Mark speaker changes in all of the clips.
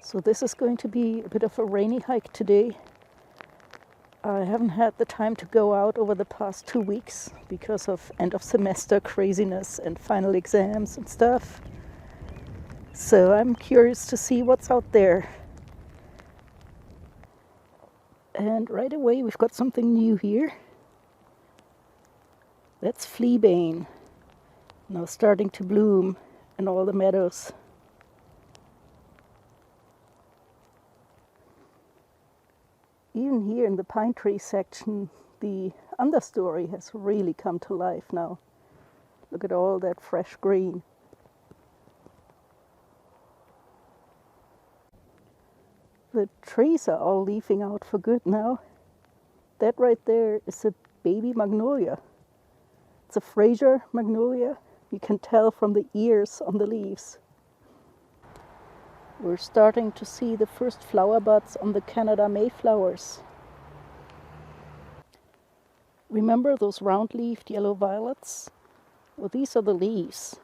Speaker 1: So this is going to be a bit of a rainy hike today. I haven't had the time to go out over the past 2 weeks because of end of semester craziness and final exams and stuff. So I'm curious to see what's out there. And right away we've got something new here. That's fleabane, now starting to bloom in all the meadows. Even here in the pine tree section, the understory has really come to life now. Look at all that fresh green. The trees are all leafing out for good now. That right there is a baby magnolia. It's a Fraser magnolia. You can tell from the ears on the leaves. We're starting to see the first flower buds on the Canada Mayflowers. Remember those round-leaved yellow violets? Well, these are the leaves.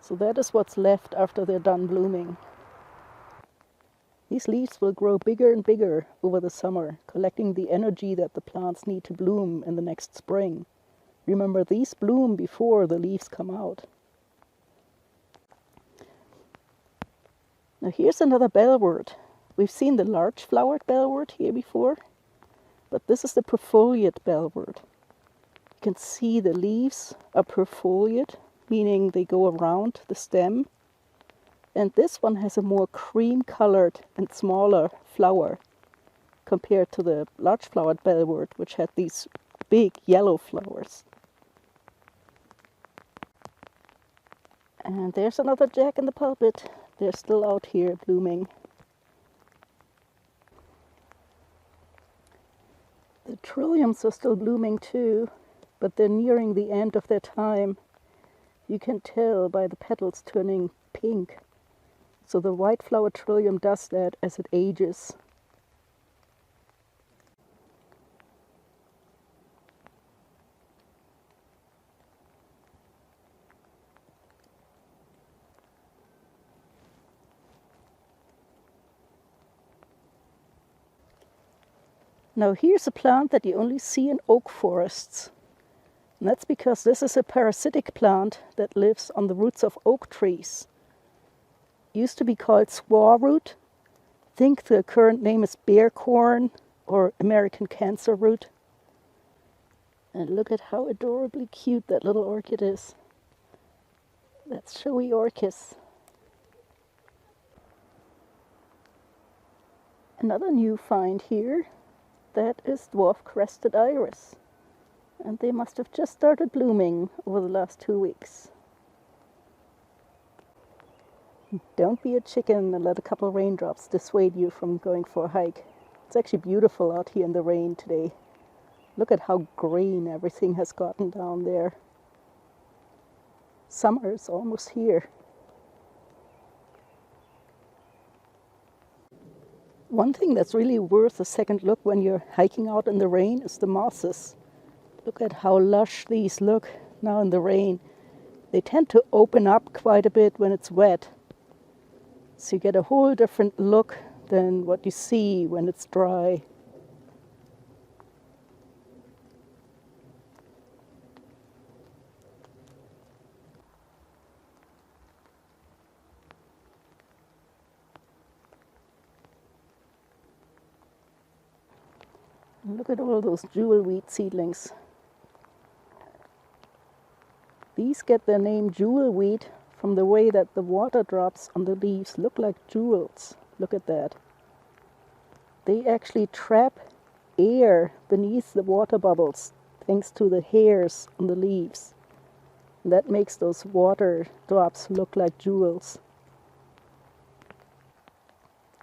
Speaker 1: So that is what's left after they're done blooming. These leaves will grow bigger and bigger over the summer, collecting the energy that the plants need to bloom in the next spring. Remember, these bloom before the leaves come out. Now here's another bellwort. We've seen the large-flowered bellwort here before, but this is the perfoliate bellwort. You can see the leaves are perfoliate, meaning they go around the stem. And this one has a more cream-colored and smaller flower compared to the large-flowered bellwort, which had these big yellow flowers. And there's another jack in the pulpit. They're still out here blooming. The trilliums are still blooming too, but they're nearing the end of their time. You can tell by the petals turning pink. So the white flower trillium does that as it ages. Now here's a plant that you only see in oak forests. And that's because this is a parasitic plant that lives on the roots of oak trees. It used to be called swaroot. I think the current name is bearcorn or American cancer root. And look at how adorably cute that little orchid is. That's showy orchis. Another new find here. That is dwarf crested iris. And they must have just started blooming over the last 2 weeks. Don't be a chicken and let a couple of raindrops dissuade you from going for a hike. It's actually beautiful out here in the rain today. Look at how green everything has gotten down there. Summer is almost here. One thing that's really worth a second look when you're hiking out in the rain is the mosses. Look at how lush these look now in the rain. They tend to open up quite a bit when it's wet. So you get a whole different look than what you see when it's dry. And look at all those jewelweed seedlings. These get their name jewelweed from the way that the water drops on the leaves look like jewels. Look at that. They actually trap air beneath the water bubbles thanks to the hairs on the leaves. And that makes those water drops look like jewels.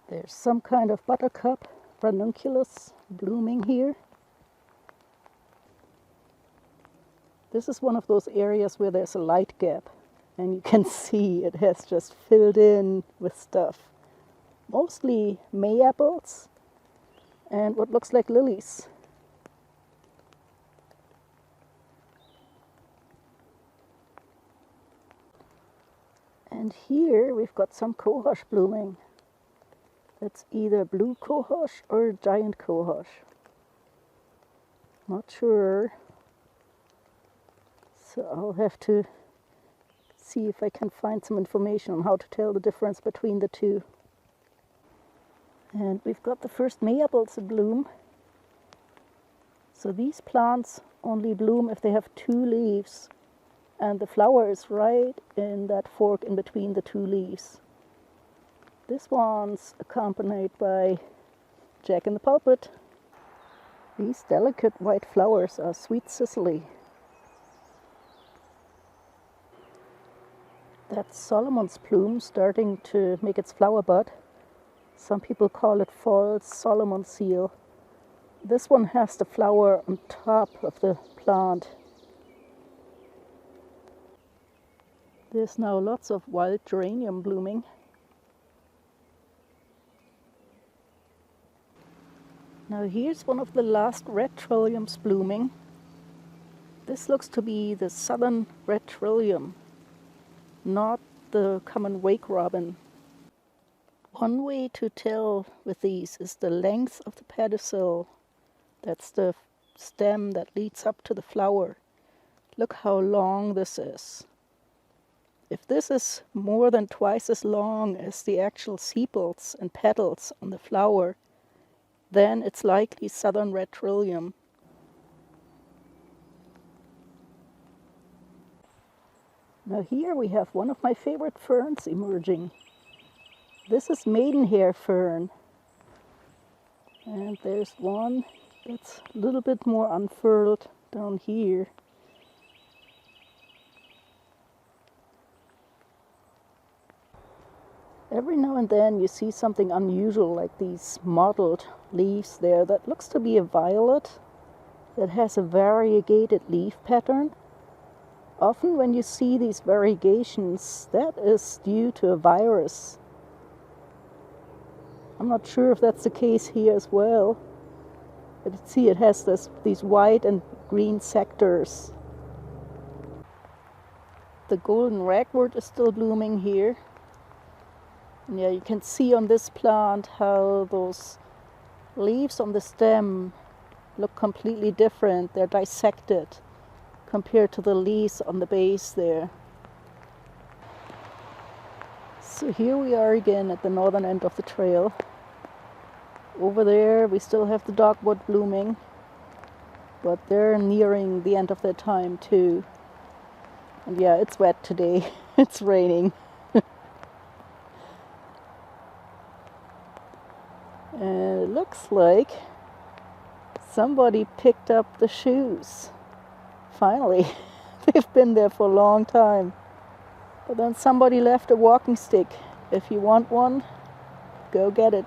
Speaker 1: There's some kind of buttercup, ranunculus, blooming here. This is one of those areas where there's a light gap. And you can see it has just filled in with stuff. Mostly Mayapples and what looks like lilies. And here we've got some cohosh blooming. It's either blue cohosh or giant cohosh. Not sure. So I'll have to see if I can find some information on how to tell the difference between the two. And we've got the first mayaples in bloom. So these plants only bloom if they have two leaves, and the flower is right in that fork in between the two leaves. This one's accompanied by Jack in the Pulpit. These delicate white flowers are Sweet Cicely. That's Solomon's plume starting to make its flower bud. Some people call it false Solomon seal. This one has the flower on top of the plant. There's now lots of wild geranium blooming. Now here's one of the last red trilliums blooming. This looks to be the southern red trillium, not the common wake robin. One way to tell with these is the length of the pedicel. That's the stem that leads up to the flower. Look how long this is. If this is more than twice as long as the actual sepals and petals on the flower, then it's likely southern red trillium. Now here we have one of my favorite ferns emerging. This is maidenhair fern. And there's one that's a little bit more unfurled down here. Every now and then you see something unusual, like these mottled leaves there. That looks to be a violet that has a variegated leaf pattern. Often when you see these variegations, that is due to a virus. I'm not sure if that's the case here as well. But see, it has these white and green sectors. The golden ragwort is still blooming here. And yeah, you can see on this plant how those leaves on the stem look completely different. They're dissected compared to the leaves on the base there. So here we are again at the northern end of the trail. Over there we still have the dogwood blooming, but they're nearing the end of their time too. And yeah, it's wet today. It's raining. And it looks like somebody picked up the shoes. Finally. They've been there for a long time. But then somebody left a walking stick. If you want one, go get it.